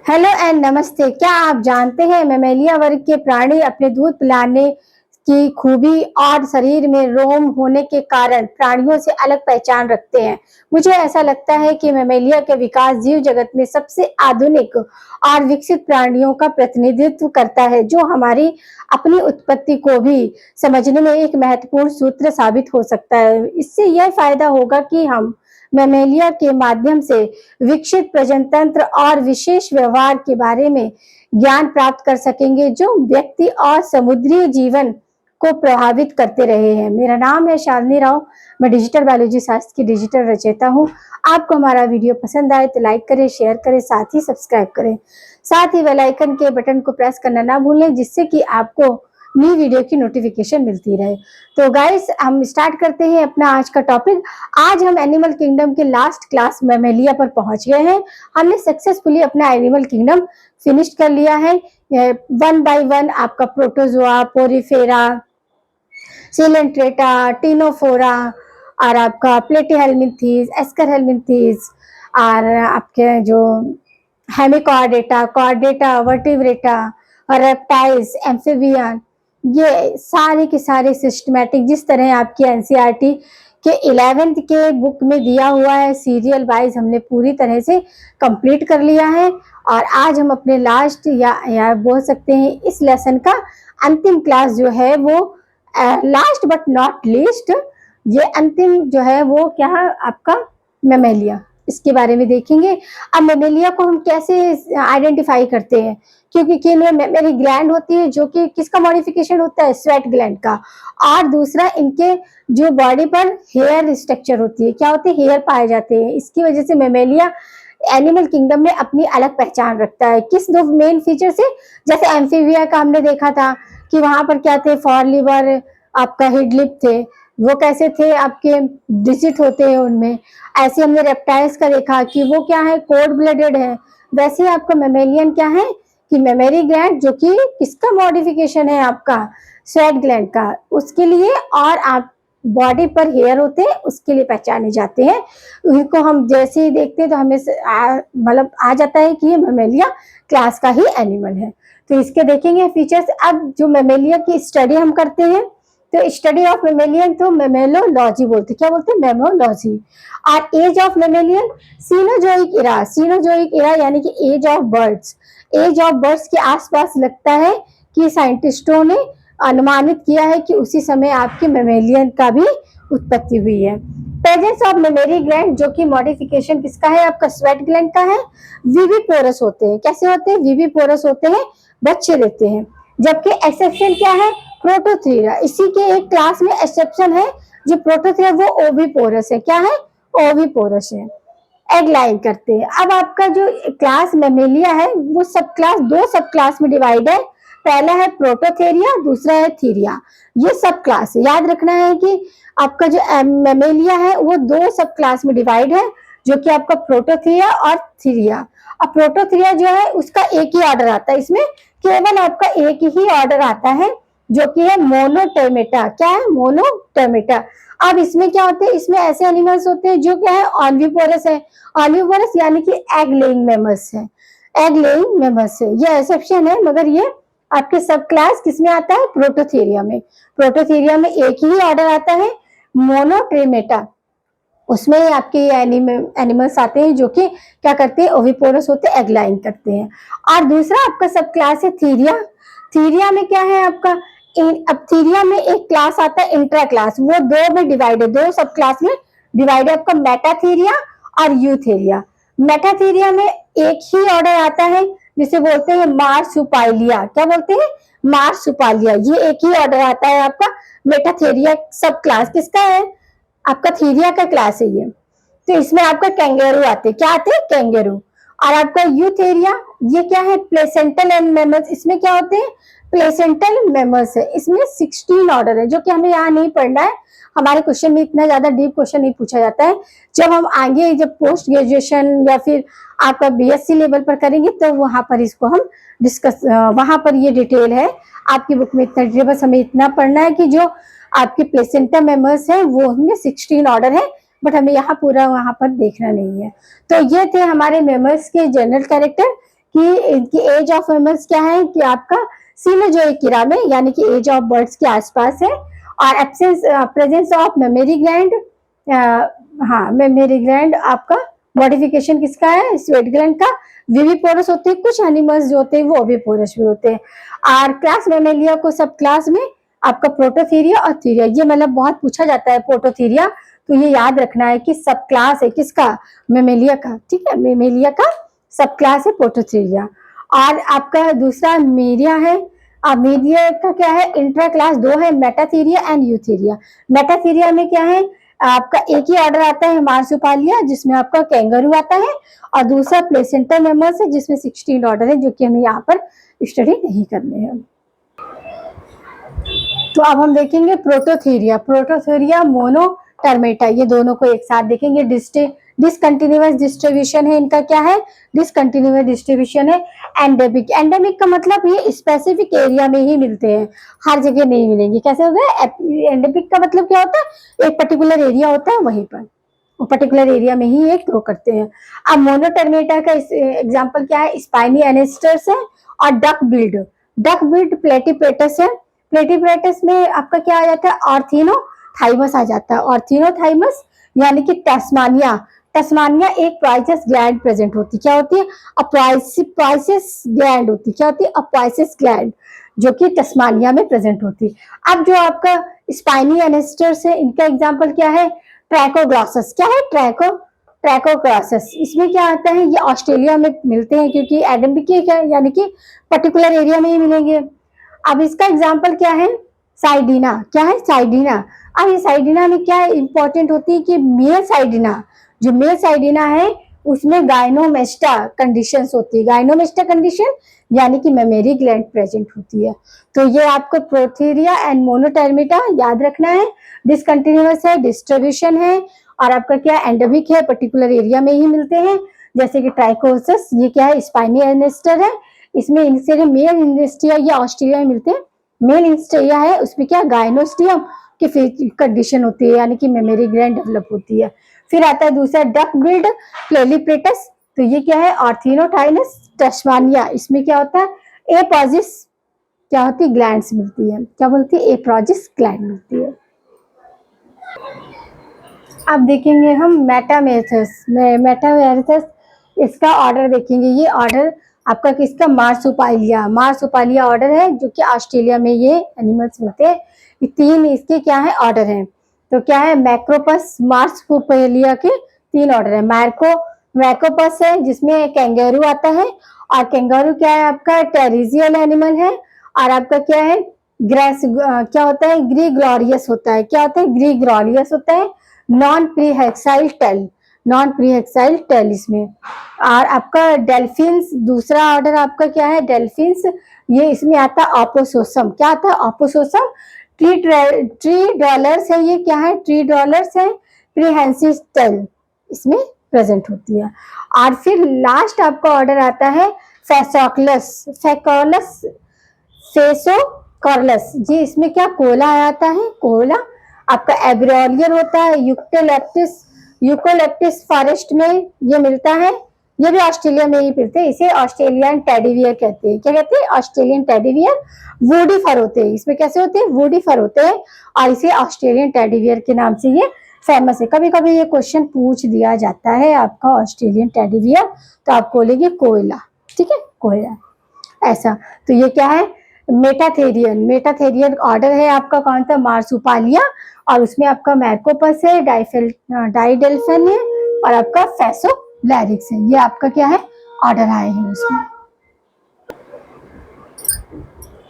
Hello and नमस्ते। क्या आप जानते हैं मैमेलिया वर्ग के प्राणी अपने दूध पिलाने की खूबी और शरीर में रोम होने के कारण प्राणियों से अलग पहचान रखते हैं। मुझे ऐसा लगता है कि मैमेलिया के विकास जीव जगत में सबसे आधुनिक और विकसित प्राणियों का प्रतिनिधित्व करता है, जो हमारी अपनी उत्पत्ति को भी समझने में एक महत्वपूर्ण सूत्र साबित हो सकता है। इससे यह फायदा होगा कि हम मैमेलिया के माध्यम से विकसित प्रजनन तंत्र और विशेष व्यवहार के बारे में ज्ञान प्राप्त कर सकेंगे, जो व्यक्ति और समुद्री जीवन को प्रभावित करते रहे हैं। मेरा नाम है शालिनी राव। मैं डिजिटल बायोलॉजी शास्त्र की डिजिटल रचयिता हूँ। आपको हमारा वीडियो पसंद आए तो लाइक करें, शेयर करें, साथ ही सब्सक्राइब करें। साथ ही बेल आइकन के बटन को प्रेस करना ना भूलें, जिससे कि आपको नई वीडियो की नोटिफिकेशन मिलती रहे। तो गाइस, हम स्टार्ट करते हैं अपना आज का टॉपिक। आज हम एनिमल किंगडम के लास्ट क्लास मैमेलिया पर पहुंच गए हैं। हमने सक्सेसफुली अपना एनिमल किंगडम फिनिश कर लिया है। वन बाय वन आपका प्रोटोजोआ, पोरीफेरा, सिलेंट्रेटा, टिनोफोरा और आपका प्लेटीहेल्मिन्थीज, एस्करहेल्मिन्थीज और आपके जो हेमिकॉर्डेटा, कॉर्डेटा, वर्टिब्रेटा और रेप्टाइल्स, एम्फीबियन, ये सारे के सारे सिस्टमैटिक जिस तरह आपकी एनसीईआरटी के 11th के बुक में दिया हुआ है सीरियल वाइज हमने पूरी तरह से कंप्लीट कर लिया है। और आज हम अपने लास्ट या बोल सकते हैं इस लेसन का अंतिम क्लास जो है वो लास्ट बट नॉट लीस्ट, ये अंतिम जो है वो क्या है आपका मैमेलिया, इसके बारे में देखेंगे। अब मैमेलिया को हम कैसे आइडेंटिफाई करते हैं, क्योंकि इनमें मेमोरी ग्लैंड होती है जो कि किसका मॉडिफिकेशन होता है, स्वेट ग्लैंड का। और दूसरा इनके जो बॉडी पर हेयर स्ट्रक्चर होती है, क्या होती है, हेयर पाए जाते हैं। इसकी वजह से मैमेलिया एनिमल किंगडम में अपनी अलग पहचान रखता है। किस दो मेन फीचर से, जैसे एम्फीबिया का हमने देखा था कि वहां पर क्या थे, फॉर लिवर, आपका हेड लिप थे, वो कैसे थे, आपके डिजिट होते हैं उनमें। ऐसे हमने रेप्टाइल्स का देखा कि वो क्या है, कोल्ड ब्लडेड है। वैसे ही आपका मैमेलियन क्या है कि मेमोरी ग्लैंड जो कि किसका मॉडिफिकेशन है, आपका स्वेट ग्लैंड का, उसके लिए। और आप बॉडी पर हेयर होते हैं उसके लिए पहचाने जाते हैं। उनको हम जैसे ही देखते हैं तो हमें मतलब आ जाता है कि ये मैमेलिया क्लास का ही एनिमल है। तो इसके देखेंगे फीचर्स। अब जो मैमेलिया की स्टडी हम करते हैं तो स्टडी ऑफ मैमेलियन तो मैमेलोलॉजी बोलते, क्या बोलते हैं, मैमोलॉजी। और age of mammalian Cenozoic era, Cenozoic era यानी कि age of birds. Age of birds के आसपास लगता है कि साइंटिस्टों ने अनुमानित किया है कि उसी समय आपके मैमेलियन का भी उत्पत्ति हुई है। प्रेजेंस ऑफ मेमोरी ग्लैंड जो कि मॉडिफिकेशन किसका है, आपका स्वेट ग्लैंड का है। विविपोरस होते हैं, कैसे होते हैं, विविपोरस होते हैं, बच्चे देते हैं। जबकि एक्सेप्शन क्या है, प्रोटोथीरा। इसी के एक क्लास में एक्सेप्शन है जो प्रोटोथीरा, वो ओविपोरस है। क्या है, ओविपोरस है, एग लाइन करते हैं। अब आपका जो क्लास मैमेलिया है वो सब क्लास, दो सब क्लास में डिवाइड है। पहला है प्रोटोथेरिया, दूसरा है थीरिया। ये सब क्लास है, याद रखना है कि आपका जो मैमेलिया है वो दो सब क्लास में डिवाइड है, जो कि आपका प्रोटोथेरिया और थीरिया। अब प्रोटोथेरिया जो है उसका एक ही ऑर्डर आता है, इसमें केवल आपका एक ही ऑर्डर आता है जो कि है मोनोटर्मेटा। क्या है, मोनोटर्मेटा। अब इसमें क्या होते हैं, इसमें ऐसे एनिमल्स होते हैं जो क्या है, ऑनविपोरस है। ऑनविपोरस यानी कि एग लेइंग मेमल्स है, एग लेइंग मेमल्स है। ये एक्सेप्शन है, मगर ये आपके सब क्लास किसमें आता है, प्रोटोथेरिया में। प्रोटोथेरिया में एक ही ऑर्डर आता है, मोनोट्रेमेटा। उसमें आपके एनिमल्स आते हैं जो कि क्या करते हैं, ओविपोरस होते हैं, एग लाइन करते हैं। और दूसरा आपका सब क्लास है थीरिया। थीरिया में क्या है आपका, अब थीरिया में एक क्लास आता है इंट्रा क्लास, वो दो में डिवाइड है, दो सब क्लास में डिवाइड है, आपका मेटाथीरिया और यूथेरिया। मेटाथीरिया में एक ही ऑर्डर आता है जिसे बोलते हैं मार्सुपाइलिया। क्या बोलते हैं, मार्सुपालिया। ये एक ही ऑर्डर आता है आपका। मेटाथेरिया सब क्लास किसका है, आपका थीरिया का क्लास है ये। तो इसमें आपका कैंगेरू आते हैं, क्या आते हैं, कैंगेरू। और आपका यूथेरिया, ये क्या है, प्लेसेंटल एंड मेमल्स। इसमें क्या होते हैं, प्लेसेंटल मेमल्स है। इसमें 16 ऑर्डर है जो कि हमें यहाँ नहीं पढ़ना है, हमारे क्वेश्चन में इतना ज्यादा डीप क्वेश्चन नहीं पूछा जाता है। जब हम आगे जब पोस्ट ग्रेजुएशन या फिर आपका बीएससी लेवल पर करेंगे तो वहां पर इसको हम डिस्कस, वहां पर ये डिटेल है आपकी बुक में इतना डिटेल। बस हमें इतना पढ़ना है कि जो आपके प्लेसेंटा मेमल्स है वो हमें 16 ऑर्डर है, बट हमें यहाँ पूरा वहां पर देखना नहीं है। तो ये थे हमारे मेमल्स के जनरल कैरेक्टर। कि इनकी एज ऑफ मेमल्स क्या है कि आपका सीनोजोइक ईरा में, यानी कि एज ऑफ बर्ड्स के आसपास है। और absence presence of memory gland, हाँ मेमोरी ग्लैंड आपका मॉडिफिकेशन किसका है, स्वेट ग्लैंड का। विविपोरस होते हैं, कुछ एनिमल्स जो होते हैं वो ओविपोरस भी होते हैं। और क्लास मेमेलिया को सब क्लास में आपका प्रोटोथीरिया और थीरिया, ये मतलब बहुत पूछा जाता है प्रोटोथीरिया, तो ये याद रखना है कि सब क्लास है किसका, मेमेलिया का। ठीक है, मेमेलिया का सब क्लास है प्रोटोथीरिया। और आपका दूसरा मीडिया है। अब मीडिया का क्या है, इंट्रा क्लास दो है, मेटाथीरिया एंड यूथीरिया। मेटाथीरिया में क्या है, आपका एक ही ऑर्डर आता है मार्सुपालिया, जिसमें आपका कैंगरू आता है, और दूसरा प्लेसेंटा मेमल्स है जिसमें 16 ऑर्डर है, जो कि हमें यहाँ पर स्टडी नहीं करने हैं। तो अब हम देखेंगे प्रोटोथीरिया, प्रोटोथीरिया मोनोटर्मेटा, ये दोनों को एक साथ देखेंगे। डिसकंटिन्यूअस डिस्ट्रीब्यूशन है इनका, क्या है, डिसकंटिन्यूअस डिस्ट्रीब्यूशन है। एंडेमिक, एंडेमिक का मतलब ये स्पेसिफिक एरिया में ही मिलते हैं, हर जगह नहीं मिलेंगे। कैसे हो गया, एंडेमिक का मतलब क्या होता है, एक पर्टिकुलर एरिया होता है वहीं पर, वो पर्टिकुलर एरिया में ही ये ग्रो करते हैं। अब मोनोटर्मेटा का एग्जाम्पल क्या है, स्पाइनी एनेस्टर्स है और डक बिल्ड। डक बिल्ड प्लेटिपेटस है, प्लेटिपेटस में आपका क्या आ जाता है, ऑर्थिनोथाइमस आ जाता है। ऑर्थिनोथाइमस यानी कि टस्मानिया, टस्मानिया एक प्राइसेस ग्लैंड प्रेजेंट होती, क्या होती है, अप्राइसिस ग्लैंड होती, क्या होती है, अप्राइसिस ग्लैंड, जो कि टस्मानिया में प्रेजेंट होती। अब जो आपका स्पाइनी एनेस्टर्स है, इनका एग्जांपल क्या है, ट्रैकोग्लॉसस, क्या है, ट्रैकोग्लॉसस। इसमें क्या आता है, ये ऑस्ट्रेलिया में मिलते हैं क्योंकि एडेमिक है, यानी कि पर्टिकुलर एरिया में ही मिलेंगे। अब इसका एग्जाम्पल क्या है, साइडिना, क्या है, साइडिना। अब ये साइडिना में क्या इंपॉर्टेंट होती है कि मेल साइडिना, जो मेल साइडिना है उसमें गायनोमेस्टा कंडीशंस होती है, गायनोमेस्टा कंडीशन यानी कि मेमोरी ग्लैंड प्रेजेंट होती है। तो ये आपको प्रोथीरिया एंड मोनोटर्मेटा याद रखना है। डिसकंटिन्यूअस है, डिस्ट्रीब्यूशन है, और आपका क्या एंडेमिक है, पर्टिकुलर एरिया में ही मिलते हैं। जैसे कि ट्राइकोसस, ये क्या है, स्पाइनी एनेस्टर है, इसमें इनसे मेल इंडस्ट्रिया या ऑस्ट्रेलिया में मिलते हैं। मेल इंडस्ट्रिया है उसमें क्या गायनोस्टियम की कंडीशन होती है, यानी कि मेमोरी ग्लैंड डेवलप होती है। फिर आता है दूसरा डक बिल्ड प्लेलिपेटस, तो ये क्या है, ऑर्थिनोटाइनस टस्मानिया, इसमें क्या होता है, एपॉजिस क्या होती है, ग्लैंड्स मिलती है, क्या बोलती है, एपॉजिस ग्लैंड मिलती है। अब देखेंगे हम मेटामेर्थस, मेटामेर्थस इसका ऑर्डर देखेंगे। ये ऑर्डर आपका किसका, मार्सुपालिया, मार्सुपालिया ऑर्डर है, जो कि ऑस्ट्रेलिया में ये एनिमल्स मिलते हैं। ये तीन इसके क्या है, ऑर्डर हैं। तो क्या है, मैक्रोपस, मार्सुपालिया के तीन ऑर्डर है। मैक्रोपस है जिसमें कैंगरू आता है, और कैंगरू क्या है आपका टेरिजियल एनिमल है। और आपका क्या है, ग्रेस क्या होता है, ग्रीग्लोरियस होता है, क्या होता है, ग्रीग्लोरियस होता है। नॉन प्रीहेक्साइल टेल, नॉन प्रीहेक्साइल टेल इसमें। और आपका डेल्फिन्स दूसरा ऑर्डर आपका क्या है, डेल्फिन्स, ये इसमें आता है ऑपोसोसम, क्या आता है, ऑपोसोसम। ट्री डॉलर्स है, ये क्या है, ट्री डॉलर्स है, प्रीहेंसिस टेल इसमें प्रेजेंट होती है। और फिर लास्ट आपका ऑर्डर आता है फेसोकलस, फेकोलस, फेसोकॉर्लस, जी इसमें क्या कोला आता है, कोला। आपका एब्रोलियर होता है, यूकोलेप्टिस फॉरेस्ट में ये मिलता है, ये भी ऑस्ट्रेलिया में ही मिलते हैं। इसे ऑस्ट्रेलियन टेडीवियर कहते हैं, क्या कहते हैं, ऑस्ट्रेलियन टेडीवियर। वुडी फर होते हैं इसमें, कैसे होते हैं, वुडी फर होते हैं, और इसे ऑस्ट्रेलियन टेडीवियर के नाम से ये फेमस है। कभी कभी ये क्वेश्चन पूछ दिया जाता है आपका ऑस्ट्रेलियन टेडीवियर, तो आप बोलेंगे कोयला, ठीक है, कोयला ऐसा। तो ये क्या है, मेटाथेरियन, मेटाथेरियन ऑर्डर है आपका कौन सा, मार्सुपालिया, और उसमें आपका मैकोपस है, डाइडेल्फिन है, और आपका फेसोलैरिक्स है। ये आपका क्या है, ऑर्डर आए हैं उसमें।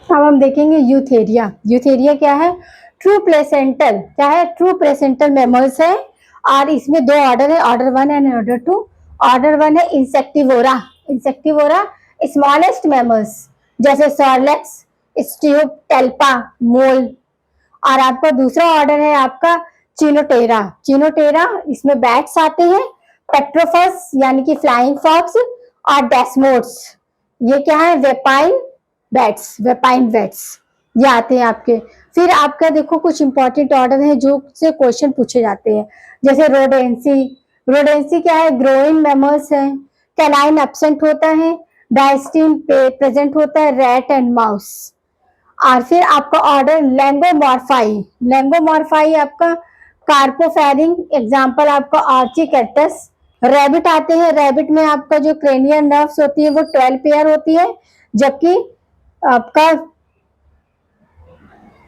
अब हम देखेंगे यूथेरिया, यूथेरिया क्या है, ट्रू प्लेसेंटल, क्या है, ट्रू प्लेसेंटल मैमल्स है, और इसमें दो ऑर्डर है, ऑर्डर 1 एंड ऑर्डर 2। ऑर्डर 1 है इंसेक्टिवोरा, इंसेक्टिवोरा स्मॉलेस्ट मैमल्स, जैसे सॉर्लेक्स, स्ट्यूप, टेल्पा, मोल। और आपका दूसरा ऑर्डर है आपका चिनोटेरा, चिनोटेरा इसमें बैट्स आते हैं, पेट्रोफस यानी कि फ्लाइंग फॉक्स, और डेस्मोड्स, ये क्या है, वेपाइन बैट्स, वेपाइन बैट्स, ये आते हैं आपके। फिर आपका देखो कुछ इंपॉर्टेंट ऑर्डर है जो से क्वेश्चन पूछे जाते हैं, जैसे रोडेंसी, रोडेंसी क्या है, ग्रोइंग मैमल्स है, कैनाइन एब्सेंट होता है, डायस्टीन पे प्रेजेंट होता है रैट एंड माउस। और फिर आपका ऑर्डर लैंगोमॉर्फाई, लैंगोमॉर्फाई आपका कार्पोफेरिंग, एग्जाम्पल आपका आर्चिकैक्टस। रैबिट आते हैं, रैबिट में आपका जो क्रेनियल नर्व्स होती है वो 12 पेयर होती है, जबकि आपका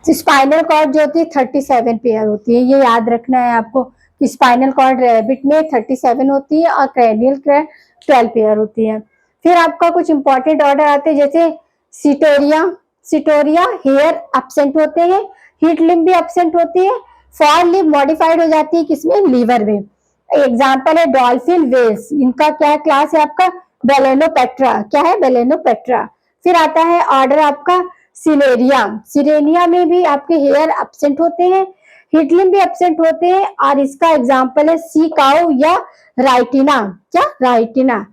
स्पाइनल कॉर्ड जो होती है 37 पेयर होती है। ये याद रखना है आपको कि स्पाइनल कॉर्ड रैबिट में 37 होती है और क्रेनियल 12 पेयर होती है। फिर आपका कुछ इंपॉर्टेंट ऑर्डर आते हैं, जैसे सिटोरिया, सिटोरिया हेयर एब्सेंट होते हैं, हीट लिम्ब भी एब्सेंट होती है, फॉर लिम्ब मॉडिफाइड हो जाती है किसमें, लीवर में। एग्जाम्पल है डॉल्फिन, वेल्स, इनका क्या क्लास है आपका, बेलेनोपेट्रा। क्या है, बेलेनोपेट्रा। फिर आता है ऑर्डर आपका सिलेरिया, सिरेनिया में भी आपके हेयर एब्सेंट होते हैं, हिटलिम भी एब्सेंट होते हैं, और इसका एग्जाम्पल है सी काउ या राइटिना। क्या, राइटिना।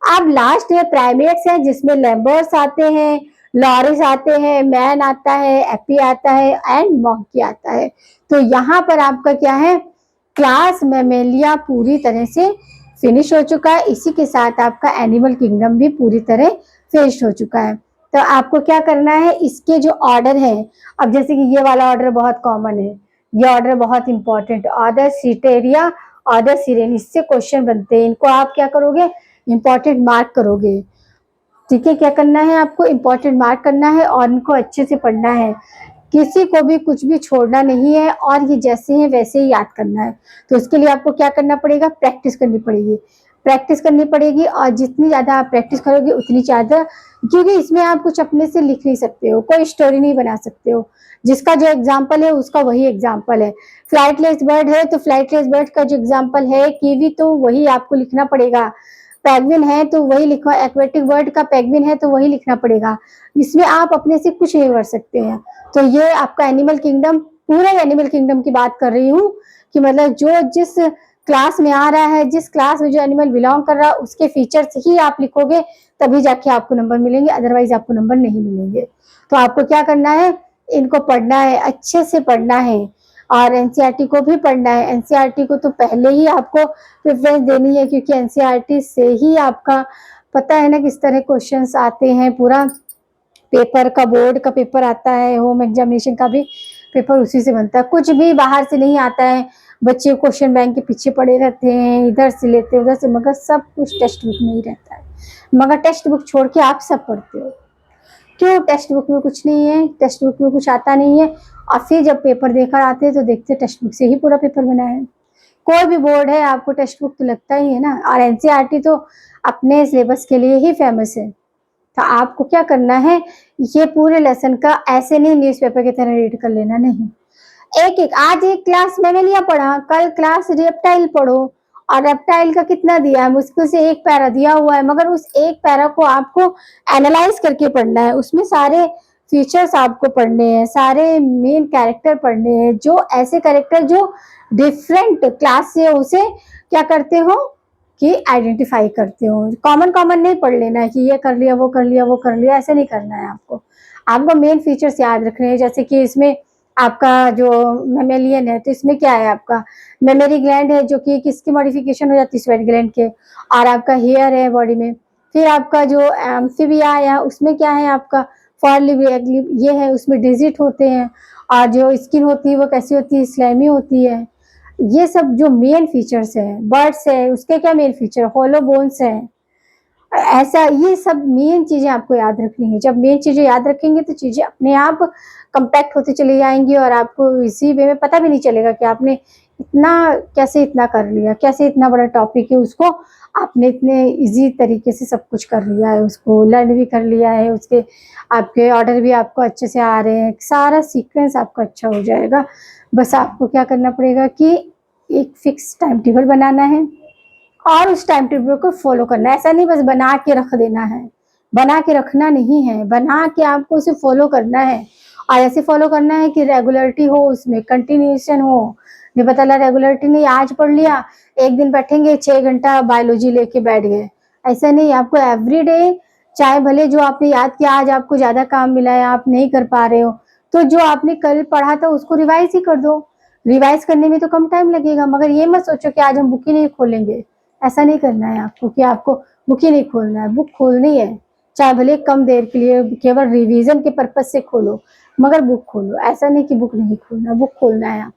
अब लास्ट में प्राइमेट्स है, जिसमें लेम्बर्स आते हैं, लॉरिस आते हैं, मैन आता है, एपी आता है एंड मॉन्की आता है। तो यहाँ पर आपका क्या है, क्लास मैमेलिया पूरी तरह से फिनिश हो चुका है। इसी के साथ आपका एनिमल किंगडम भी पूरी तरह फिनिश हो चुका है। तो आपको क्या करना है, इसके जो ऑर्डर है, अब जैसे कि ये वाला ऑर्डर बहुत कॉमन है, ये ऑर्डर बहुत इंपॉर्टेंट, ऑर्डर सिटेरिया, ऑर्डर सिरेन, इससे क्वेश्चन बनते हैं। इनको आप क्या करोगे, इंपॉर्टेंट मार्क करोगे। ठीक है, क्या करना है आपको, इंपॉर्टेंट मार्क करना है और इनको अच्छे से पढ़ना है, किसी को भी कुछ भी छोड़ना नहीं है, और ये जैसे है वैसे ही याद करना है। तो इसके लिए आपको क्या करना पड़ेगा, प्रैक्टिस करनी पड़ेगी, प्रैक्टिस करनी पड़ेगी, और जितनी ज्यादा आप प्रैक्टिस करोगे उतनी ज्यादा, क्योंकि इसमें आप कुछ अपने से लिख नहीं सकते हो, कोई स्टोरी नहीं बना सकते हो, जिसका जो एग्जाम्पल है उसका वही एग्जाम्पल है। फ्लाइटलेस बर्ड है तो फ्लाइटलेस बर्ड का जो एग्जाम्पल है कीवी, तो वही आपको लिखना पड़ेगा। पेंगुइन है तो वही लिखो, एक्वेटिक बर्ड का पेंगुइन है तो वही लिखना पड़ेगा। इसमें आप अपने से कुछ नहीं कर सकते हैं। तो ये आपका एनिमल किंगडम, पूरे एनिमल किंगडम की बात कर रही हूँ, कि मतलब जो जिस क्लास में आ रहा है, जिस क्लास में जो एनिमल बिलोंग कर रहा है, उसके फीचर्स ही आप लिखोगे, तभी जाके आपको नंबर मिलेंगे, अदरवाइज आपको नंबर नहीं मिलेंगे। तो आपको क्या करना है, इनको पढ़ना है, अच्छे से पढ़ना है, और एनसीईआरटी को भी पढ़ना है। एनसीईआरटी को तो पहले ही आपको प्रेफरेंस देनी है, क्योंकि एनसीईआरटी से ही आपका पता है ना किस तरह क्वेश्चंस आते हैं, पूरा पेपर का, बोर्ड का पेपर आता है, होम एग्जामिनेशन का भी पेपर उसी से बनता है, कुछ भी बाहर से नहीं आता है। बच्चे क्वेश्चन बैंक के पीछे पड़े रहते हैं, इधर से लेते उधर से, मगर सब कुछ टेक्स्ट बुक में ही रहता है, मगर टेक्स्ट बुक छोड़ के आप सब पढ़ते हो। क्यों, टेक्स्ट बुक में कुछ नहीं है, टेक्स्ट बुक में कुछ आता नहीं है, और फिर जब पेपर देकर आते हैं तो देखते टेक्स्ट बुक से ही पूरा पेपर बना है। कोई भी बोर्ड है आपको टेक्स्ट बुक तो लगता ही है ना, और एनसीईआरटी तो अपने सिलेबस के लिए ही फेमस है। तो आपको क्या करना है, ये पूरे लेसन का ऐसे नहीं न्यूज़पेपर की तरह रीड कर लेना, नहीं, एक एक, आज एक क्लास मैंने लिया पढ़ा, कल क्लास रेप्टाइल पढ़ो, और रेप्टाइल का कितना दिया है, मुश्किल से एक पैरा दिया हुआ है, मगर उस एक पैरा को आपको एनालाइज करके पढ़ना है, उसमें सारे फीचर्स आपको पढ़ने हैं, सारे मेन कैरेक्टर पढ़ने हैं, जो ऐसे कैरेक्टर जो डिफरेंट क्लास से उसे क्या करते हो कि आइडेंटिफाई करते हो। कॉमन कॉमन नहीं पढ़ लेना है कि ये कर लिया वो कर लिया वो कर लिया, ऐसे नहीं करना है आपको। आपको मेन फीचर्स याद रखने हैं, जैसे कि इसमें आपका जो मेमेलियन है तो इसमें क्या है, आपका मेमोरी ग्लैंड है, जो कि किसकी मॉडिफिकेशन हो जाती है, स्वेट ग्लैंड के, और आपका हेयर है बॉडी में। फिर आपका जो एम्फीबिया है उसमें क्या है, आपका फॉर लिप ये है, उसमें डिजिट होते हैं, और जो स्किन होती है वो कैसी होती है, स्लैमी होती है। ये सब जो मेन फीचर्स है, बर्ड्स है उसके क्या मेन फीचर, होलो बोन्स है, ऐसा, ये सब मेन चीजें आपको याद रखनी है। जब मेन चीजें याद रखेंगे तो चीजें अपने आप कंपैक्ट होती चली जाएंगी, और आपको इसी वे में पता भी नहीं चलेगा कि आपने इतना कैसे इतना कर लिया, कैसे इतना बड़ा टॉपिक है उसको आपने इतने इजी तरीके से सब कुछ कर लिया है, उसको लर्न भी कर लिया है, उसके आपके ऑर्डर भी आपको अच्छे से आ रहे हैं, सारा सीक्वेंस आपका अच्छा हो जाएगा। बस आपको क्या करना पड़ेगा कि एक फिक्स टाइम टेबल बनाना है, और उस टाइम टेबल को फॉलो करना है। ऐसा नहीं बस बना के रख देना है, बना के रखना नहीं है, बना के आपको उसे फॉलो करना है, और ऐसे फॉलो करना है कि रेगुलरिटी हो, उसमें कंटिन्यूएशन हो। ये पता लगा रेगुलरिटी नहीं, आज पढ़ लिया, एक दिन बैठेंगे 6 घंटा बायोलॉजी लेके बैठ गए, ऐसा नहीं, आपको एवरीडे, चाहे भले जो आपने याद किया आज आपको ज्यादा काम मिला है, आप नहीं कर पा रहे हो, तो जो आपने कल पढ़ा था उसको रिवाइज ही कर दो। रिवाइज करने में तो कम टाइम लगेगा, मगर ये मत सोचो कि आज हम बुक ही नहीं खोलेंगे, ऐसा नहीं करना है आपको कि आपको बुक ही नहीं खोलना है, बुक खोलनी है, चाहे भले कम देर के लिए केवल रिवीजन के पर्पज से खोलो, मगर बुक खोलो। ऐसा नहीं कि बुक नहीं खोलना, बुक खोलना है।